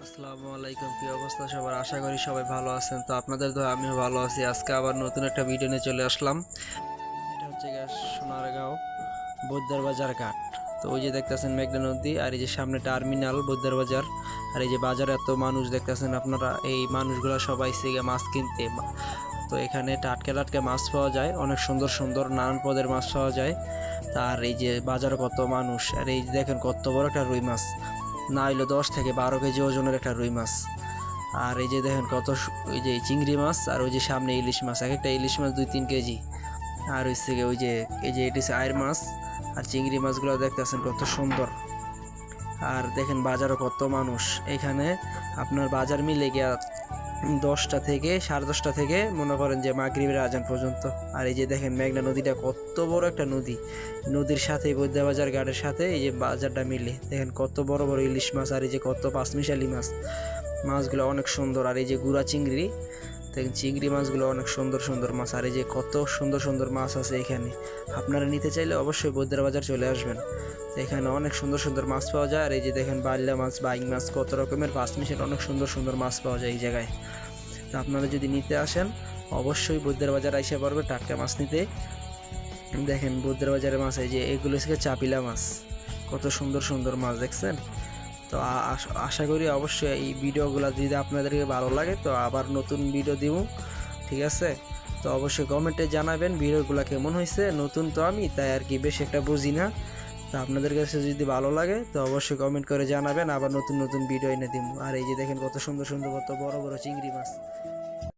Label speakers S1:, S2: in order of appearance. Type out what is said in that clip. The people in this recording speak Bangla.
S1: আসসালামু আলাইকুম, কি অবস্থা সবার? আশা করি সবাই ভালো আছেন। তো আপনাদের দোয়া আমিও ভালো আছি। আজকে আবার নতুন একটা ভিডিও নিয়ে চলে আসলাম। এটা হচ্ছে গিয়ে সোনারগাঁও বৈদ্যার বাজার ঘাট। তো ওই যে দেখতেছেন মেঘনা নদী, আর এই যে সামনে টার্মিনাল বৈদ্যার বাজার, আর এই যে বাজারে এত মানুষ দেখতেছেন আপনারা। এই মানুষগুলো সবাই সিগে মাছ কিনতে। তো এখানে টাটকা টাটকা মাছ পাওয়া যায়, অনেক সুন্দর সুন্দর নানান পদের মাছ পাওয়া যায়। তার এই যে বাজারে কত মানুষ, আর এই যে দেখেন কত বড় একটা রুই মাছ, না হইলো 10 থেকে 12 কেজি ওজনের একটা রুই মাছ। আর এই যে দেখেন ওই যে চিংড়ি মাছ, আর ওই যে সামনে ইলিশ মাছ, এক একটা ইলিশ মাছ 2-3 কেজি। আর হচ্ছে ওই যে এই যে এটি হচ্ছে আয়ের মাছ। আর চিংড়ি মাছগুলো দেখতেছেন কত সুন্দর। আর দেখেন বাজারও কত মানুষ এখানে। আপনার বাজার মিলে গিয়া 10টা থেকে 10:30 থেকে মনে করেন যে মাগরিবের আজান পর্যন্ত। আর এই যে দেখেন মেঘনা নদীটা কত বড় একটা নদী, নদীর সাথে বৈদ্যা বাজার ঘাটের সাথে এই যে বাজারটা মিলে দেখেন কত বড় বড় ইলিশ মাছ, আর এই যে কত পাঁচমিশালি মাছ। মাছগুলো অনেক সুন্দর। আর এই যে গুড়া চিংড়ি, দেখেন চিংড়ি মাছগুলো অনেক সুন্দর সুন্দর মাছ। আর এই যে কত সুন্দর সুন্দর মাছ আছে এখানে। আপনারা নিতে চাইলে অবশ্যই বৈদ্যার বাজার চলে আসবেন। তো এখানে অনেক সুন্দর সুন্দর মাছ পাওয়া যায়। আর এই যে দেখেন বাল্লা মাছ, বাইং মাছ, কত রকমের পাঁচমিশালি অনেক সুন্দর সুন্দর মাছ পাওয়া যায় এই জায়গায়। তো আপনারা যদি নিতে আসেন অবশ্যই বৈদ্যের বাজার আইসা পড়বে টাটকা মাছ নিতে। দেখেন বৈদ্যের বাজারের মাছ, এই যে এগুলো হচ্ছে চাপিলা মাছ, কত সুন্দর সুন্দর মাছ দেখছেন। তো আশা করি অবশ্যই এই ভিডিওগুলো যদি আপনাদেরকে ভালো লাগে তো আবার নতুন ভিডিও দিব, ঠিক আছে? তো অবশ্যই কমেন্টে জানাবেন ভিডিওগুলো কেমন হয়েছে। নতুন তো আমি, তাই আর কি বেশি একটা বুঝি না। তো আপনাদের কাছে যদি ভালো লাগে তো অবশ্যই কমেন্ট করে জানাবেন, আবার নতুন নতুন ভিডিও এনে দিব। আর এই যে দেখেন কত সুন্দর সুন্দর কত বড় বড় চিংড়ি মাছ।